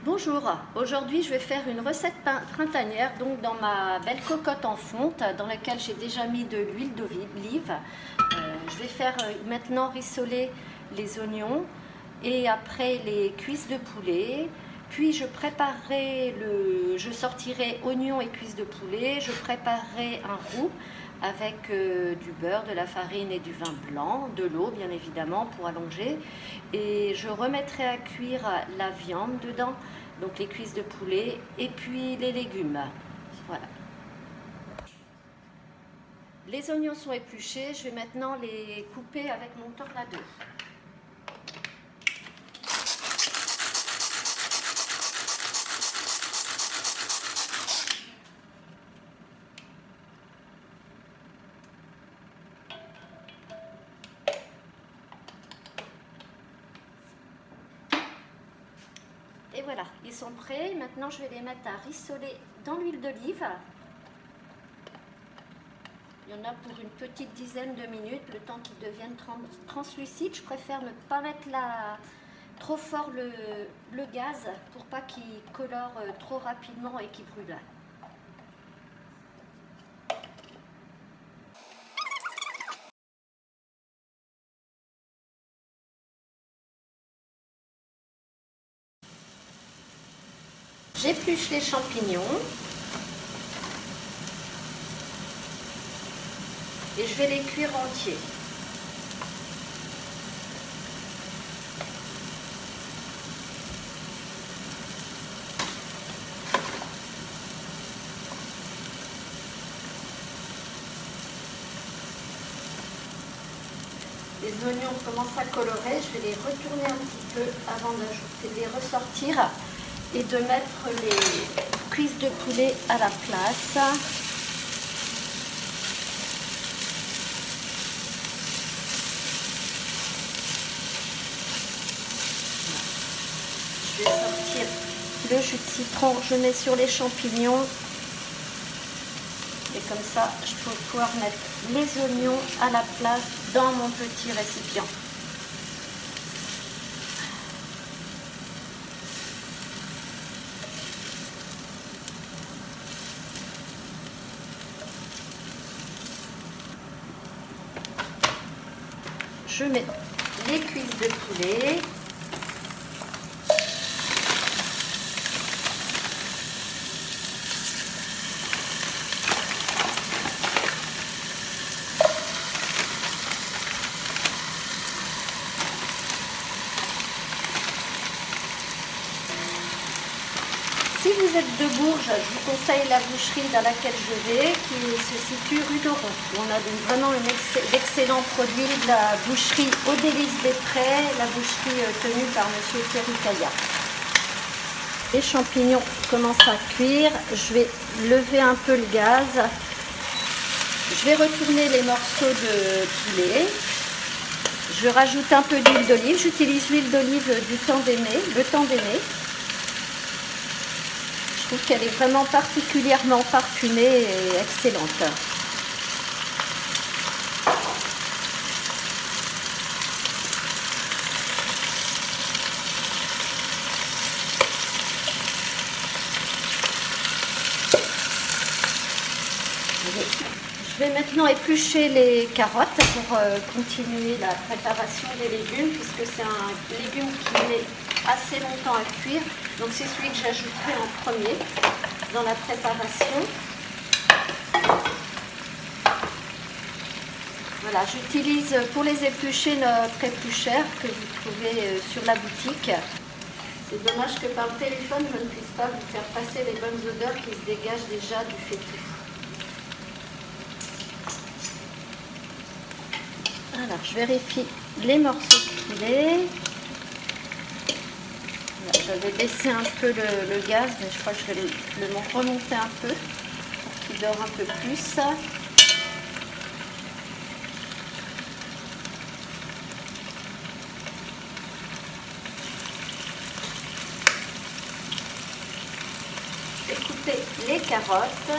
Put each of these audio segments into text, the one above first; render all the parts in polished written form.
Bonjour, aujourd'hui je vais faire une recette printanière donc dans ma belle cocotte en fonte dans laquelle j'ai déjà mis de l'huile d'olive. Je vais faire maintenant rissoler les oignons et après les cuisses de poulet. Puis je sortirai oignons et cuisses de poulet, je préparerai un roux avec du beurre, de la farine et du vin blanc, de l'eau bien évidemment pour allonger. Et je remettrai à cuire la viande dedans, donc les cuisses de poulet et puis les légumes. Voilà. Les oignons sont épluchés, je vais maintenant les couper avec mon tornado. Et voilà, ils sont prêts. Maintenant, je vais les mettre à rissoler dans l'huile d'olive. Il y en a pour une petite dizaine de minutes, le temps qu'ils deviennent translucides. Je préfère ne pas mettre trop fort le gaz pour pas qu'ils colorent trop rapidement et qu'ils brûlent. J'épluche les champignons et je vais les cuire entiers. Les oignons commencent à colorer, je vais les retourner un petit peu avant de les ressortir et de mettre les cuisses de poulet à la place. Je vais sortir le jus de citron, je mets sur les champignons et comme ça je peux pouvoir mettre les oignons à la place dans mon petit récipient. Je mets les cuisses de poulet. Si vous êtes de Bourges, je vous conseille la boucherie dans laquelle je vais, qui se situe rue d'Oron. On a vraiment d'excellents produits de la boucherie Aux Délices des Prés, la boucherie tenue par M. Thierry Caillat. Les champignons commencent à cuire, je vais lever un peu le gaz. Je vais retourner les morceaux de poulet. Je rajoute un peu d'huile d'olive, j'utilise l'huile d'olive du temps d'aimer, le temps d'aimer. Je trouve qu'elle est vraiment particulièrement parfumée et excellente. Je vais maintenant éplucher les carottes pour continuer la préparation des légumes, puisque c'est un légume qui met assez longtemps à cuire. Donc c'est celui que j'ajouterai en premier dans la préparation. Voilà, j'utilise pour les éplucher notre éplucheur que vous trouvez sur la boutique. C'est dommage que par le téléphone je ne puisse pas vous faire passer les bonnes odeurs qui se dégagent déjà du faitout. Alors, je vérifie les morceaux de poulet. J'avais baissé un peu le gaz, mais je crois que je vais le remonter un peu pour qu'il dore un peu plus. Je vais couper les carottes.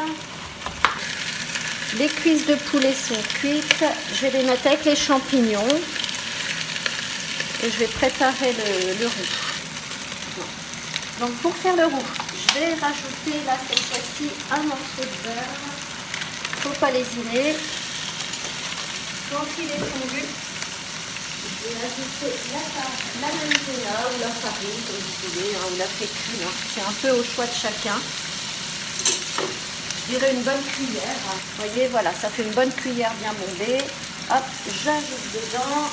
Les cuisses de poulet sont cuites. Je vais les mettre avec les champignons et je vais préparer le roux. Donc pour faire le roux, je vais rajouter là cette fois-ci un morceau de beurre. Il ne faut pas lésiner. Quand il est fondu, je vais ajouter la maïzena ou la farine, comme vous voulez, hein, ou la fécule. Hein. C'est un peu au choix de chacun. Je dirais une bonne cuillère. Vous voyez, voilà, ça fait une bonne cuillère bien bombée. Hop, j'ajoute dedans.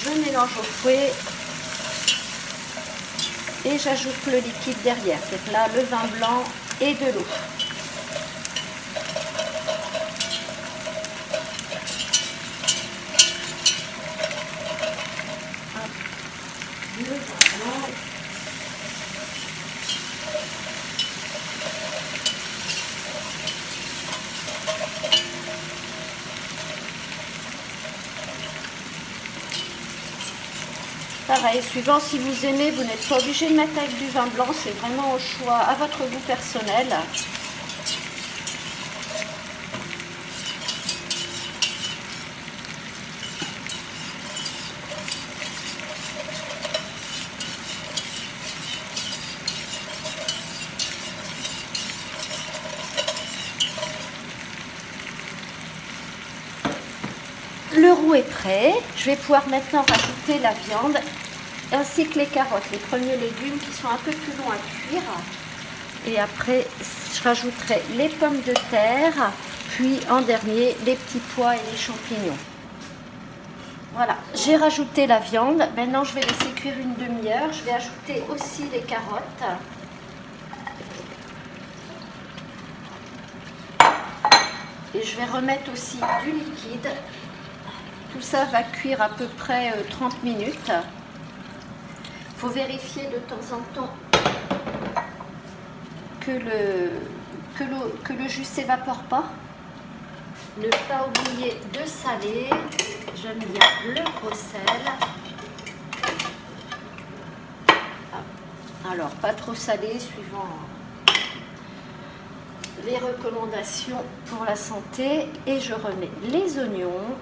Je mélange au fouet. Et j'ajoute le liquide derrière. C'est là le vin blanc et de l'eau. Le vin blanc. Pareil, suivant si vous aimez, vous n'êtes pas obligé de mettre avec du vin blanc, c'est vraiment au choix, à votre goût personnel. Le roux est prêt, je vais pouvoir maintenant rajouter la viande ainsi que les carottes, les premiers légumes qui sont un peu plus longs à cuire. Et après, je rajouterai les pommes de terre, puis en dernier, les petits pois et les champignons. Voilà, j'ai rajouté la viande. Maintenant, je vais laisser cuire une demi-heure. Je vais ajouter aussi les carottes. Et je vais remettre aussi du liquide. Tout ça va cuire à peu près 30 minutes. Il faut vérifier de temps en temps que le jus ne s'évapore pas. Ne pas oublier de saler. J'aime bien le gros sel. Alors, pas trop salé, suivant les recommandations pour la santé. Et je remets les oignons.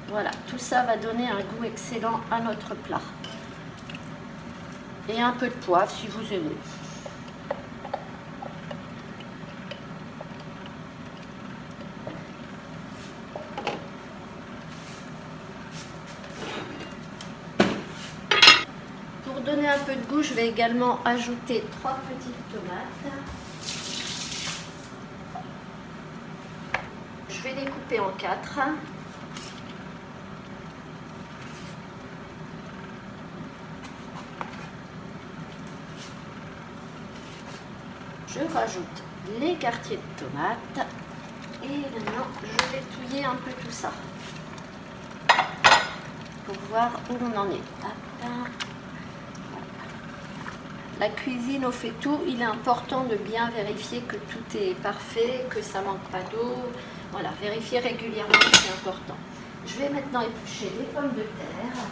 Voilà, tout ça va donner un goût excellent à notre plat. Et un peu de poivre si vous aimez. Pour donner un peu de goût, je vais également ajouter 3 petites tomates. Je vais les couper en 4. Je rajoute les quartiers de tomates et maintenant je vais touiller un peu tout ça pour voir où on en est. La cuisine au fait tout, il est important de bien vérifier que tout est parfait, que ça manque pas d'eau. Voilà, vérifier régulièrement, c'est important. Je vais maintenant éplucher les pommes de terre.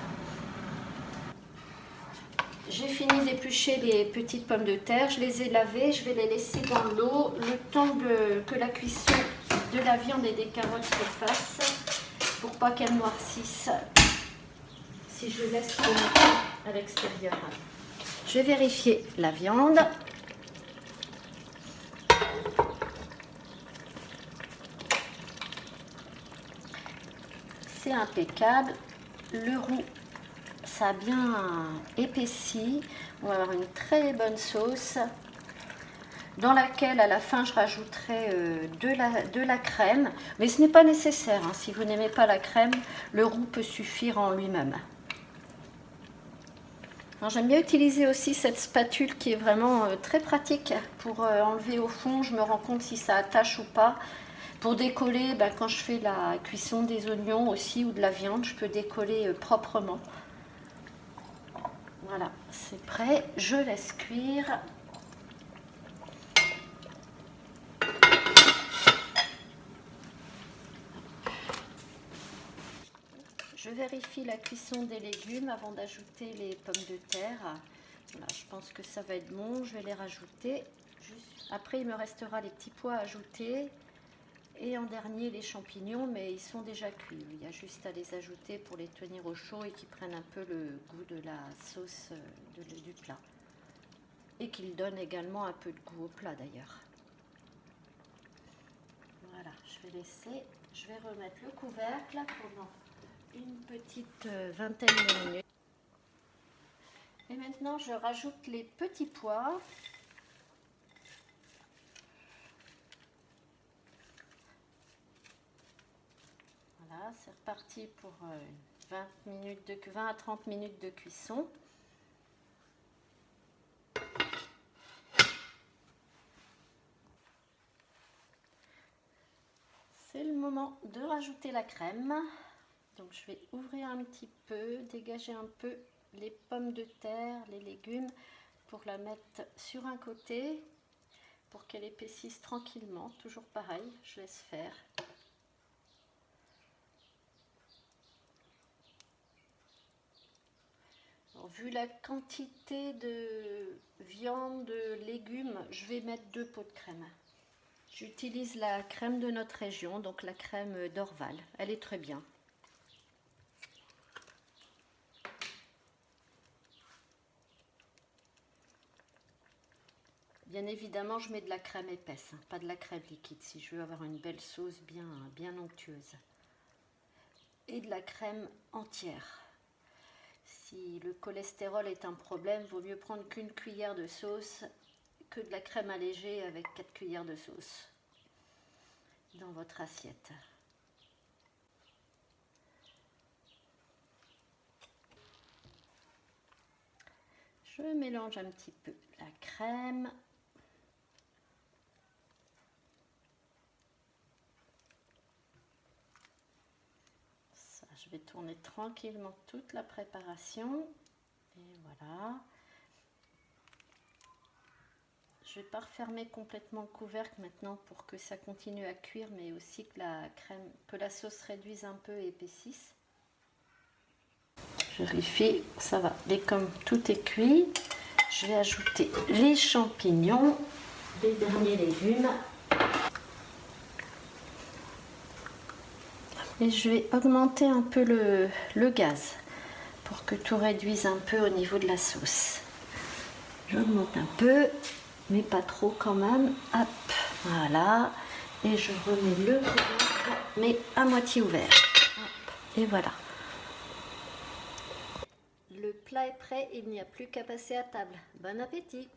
J'ai fini d'éplucher les petites pommes de terre, je les ai lavées, je vais les laisser dans l'eau le temps que la cuisson de la viande et des carottes se fasse pour pas qu'elles noircissent si je laisse trop longtemps à l'extérieur. Je vais vérifier la viande. C'est impeccable, le roux ça a bien épaissi. On va avoir une très bonne sauce dans laquelle à la fin je rajouterai de la crème, mais ce n'est pas nécessaire, hein. Si vous n'aimez pas la crème, le roux peut suffire en lui-même. J'aime bien utiliser aussi cette spatule qui est vraiment très pratique pour enlever au fond. Je me rends compte si ça attache ou pas. Pour décoller, quand je fais la cuisson des oignons aussi ou de la viande, je peux décoller proprement. Voilà, c'est prêt, je laisse cuire. Je vérifie la cuisson des légumes avant d'ajouter les pommes de terre. Voilà, je pense que ça va être bon, je vais les rajouter. Après, il me restera les petits pois à ajouter. Et en dernier, les champignons, mais ils sont déjà cuits. Il y a juste à les ajouter pour les tenir au chaud et qu'ils prennent un peu le goût de la sauce du plat. Et qu'il donne également un peu de goût au plat d'ailleurs. Voilà, je vais remettre le couvercle pendant une petite vingtaine de minutes. Et maintenant, je rajoute les petits pois. Voilà, c'est reparti pour 20 à 30 minutes de cuisson. C'est le moment de rajouter la crème. Donc je vais ouvrir un petit peu, dégager un peu les pommes de terre, les légumes, pour la mettre sur un côté, pour qu'elle épaississe tranquillement. Toujours pareil, je laisse faire. Alors, vu la quantité de viande, de légumes, je vais mettre 2 pots de crème. J'utilise la crème de notre région, donc la crème d'Orval. Elle est très bien. Bien évidemment, je mets de la crème épaisse, hein, pas de la crème liquide, si je veux avoir une belle sauce bien onctueuse. Et de la crème entière. Si le cholestérol est un problème, vaut mieux prendre qu'une cuillère de sauce que de la crème allégée avec 4 cuillères de sauce dans votre assiette. Je mélange un petit peu la crème. Ça, je vais tourner tranquillement toute la préparation. Et voilà. Je ne vais pas refermer complètement le couvercle maintenant pour que ça continue à cuire, mais aussi que la sauce réduise un peu et épaississe. Je vérifie, ça va. Et comme tout est cuit, je vais ajouter les champignons, les derniers légumes. Et je vais augmenter un peu le gaz pour que tout réduise un peu au niveau de la sauce. J'augmente un peu, mais pas trop quand même. Hop, voilà. Et je remets le couvercle, mais à moitié ouvert. Hop, et voilà. Le plat est prêt, il n'y a plus qu'à passer à table. Bon appétit!